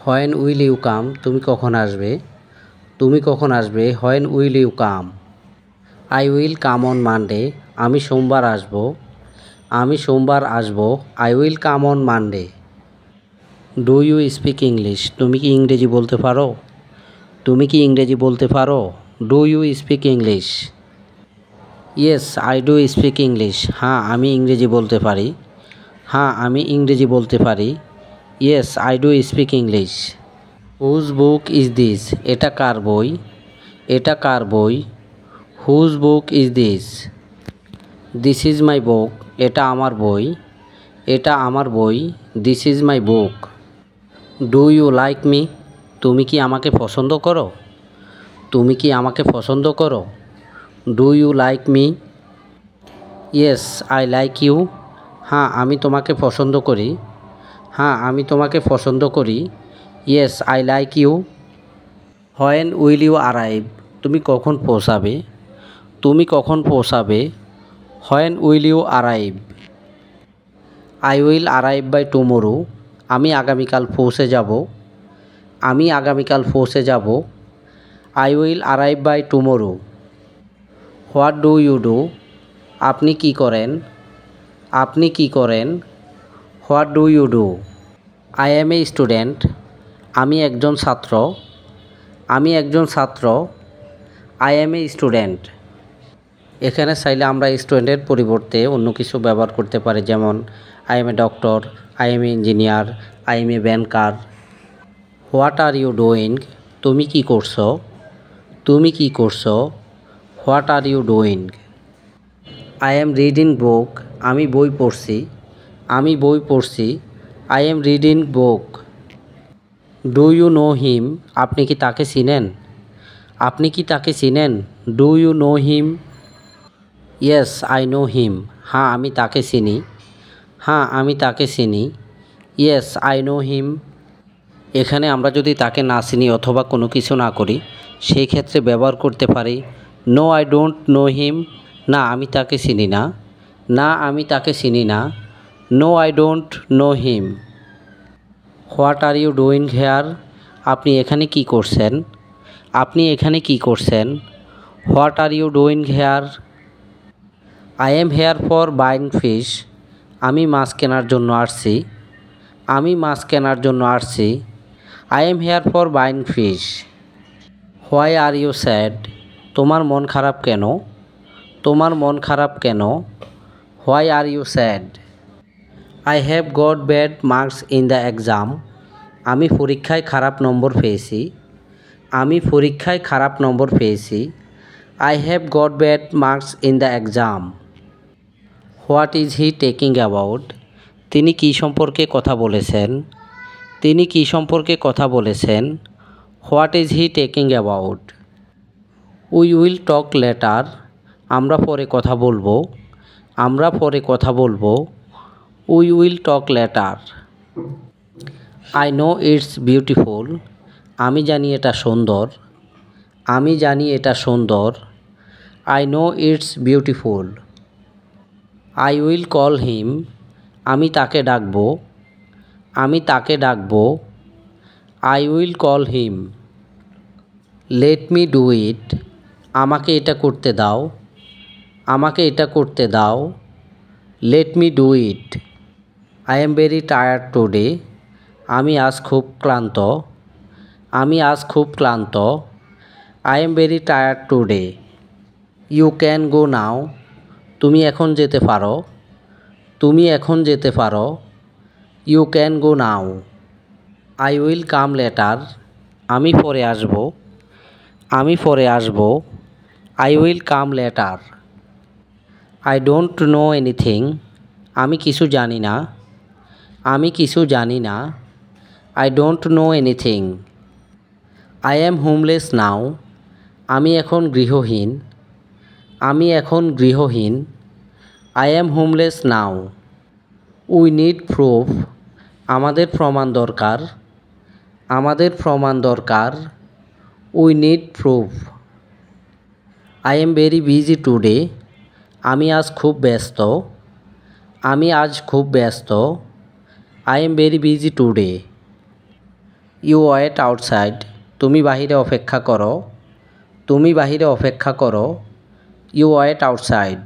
When will you কাম, তুমি কখন আসবে? তুমি কখন আসবে? When will you come? I will come on Monday, আমি সোমবার আসব। আমি সোমবার আসব। I will come on Monday. Do you speak English, তুমি কি ইংরেজি বলতে পারো? তুমি কি ইংরেজি বলতে পারো? Do you speak English? Yes I do speak English, হ্যাঁ আমি ইংরেজি বলতে পারি। হ্যাঁ আমি ইংরেজি বলতে পারি। Yes I do speak English. Whose book is this, এটা কার বই? এটা কার বই? Whose book is this? This is my book, এটা আমার বই। এটা আমার বই। This is my book. Do you like me, তুমি কি আমাকে পছন্দ করো? তুমি কি আমাকে পছন্দ করো? Do you like me? Yes I like you, হ্যাঁ আমি তোমাকে পছন্দ করি। হ্যাঁ আমি তোমাকে পছন্দ করি। Yes I like you. When will you arrive, তুমি কখন পৌঁছাবে? তুমি কখন পৌঁছাবে? When will you arrive? I will arrive by tomorrow, আমি আগামীকাল পৌঁছে যাব। আমি আগামীকাল পৌঁছে যাব। I will arrive by tomorrow. What do you do, আপনি কি করেন? আপনি কি করেন? What do you do? I am a student, আমি একজন ছাত্র। আমি একজন ছাত্র। I am a student. এখানে চাইলে আমরা স্টুডেন্টের পরিবর্তে অন্য কিছু ব্যবহার করতে পারি, যেমন I am a doctor, I am a engineer, I am a banker. What are you doing, তুমি কি করছো? তুমি কি করছো? What are you doing? I am reading book, আমি বই পড়ছি। আমি বই পড়ছি। I am reading book. Do you know him, আপনি কি তাকে চিনেন? আপনি কি তাকে চিনেন? Do you know him? Yes I know him, হ্যাঁ আমি তাকে চিনি। হ্যাঁ আমি তাকে চিনি। ইয়েস আই নো হিম। এখানে আমরা যদি তাকে না চিনি অথবা কোনো কিছু না করি, সেই ক্ষেত্রে ব্যবহার করতে পারি no I don't know him, না আমি তাকে চিনি না। না আমি তাকে চিনি না। No I don't know him. What are you doing here, আপনি এখানে কি করছেন? আপনি এখানে কি করছেন? What are you doing here? I am here for buying fish, আমি মাছ কেনার জন্য আসছি। আমি মাছ কেনার জন্য আসছি। I am here for buying fish. Why are you sad, তোমার মন খারাপ কেন? তোমার মন খারাপ কেন? Why are you sad? I have got bad marks in the exam, আমি পরীক্ষায় খারাপ নম্বর পেয়েছি। আমি পরীক্ষায় খারাপ নম্বর পেয়েছি। I have got bad marks in the exam. What is he taking about, তিনি কী সম্পর্কে কথা বলেছেন? তিনি কী সম্পর্কে কথা বলেছেন? What is he taking about? We will talk later, আমরা পরে কথা বলবো। আমরা পরে কথা বলবো। We will talk later. I know it's beautiful, আমি জানি এটা সুন্দর। আমি জানি এটা সুন্দর। I know it's beautiful. I will call him, আমি তাকে ডাকবো। আমি তাকে ডাকবো। I will call him. Let me do it, আমাকে এটা করতে দাও। আমাকে এটা করতে দাও। Let me do it. I am very tired today, আমি আজ খুব ক্লান্ত। আমি আজ খুব ক্লান্ত। I am very tired today. You can go now, তুমি এখন যেতে পারো। তুমি এখন যেতে পারো। You can go now. I will come later, আমি পরে আসব। আমি পরে আসব। I will come later. I don't know anything, আমি কিছু জানি না। আমি কিছু জানি না। I don't know anything. I am homeless now, আমি এখন গৃহহীন। আমি এখন গৃহহীন। I am homeless now. We need proof, আমাদের প্রমাণ দরকার। আমাদের প্রমাণ দরকার। We need proof. I am very busy today, আমি আজ খুব ব্যস্ত। আমি আজ খুব ব্যস্ত। I am very busy today. You wait outside, তুমি বাহিরে অপেক্ষা করো। তুমি বাহিরে অপেক্ষা করো। You wait outside.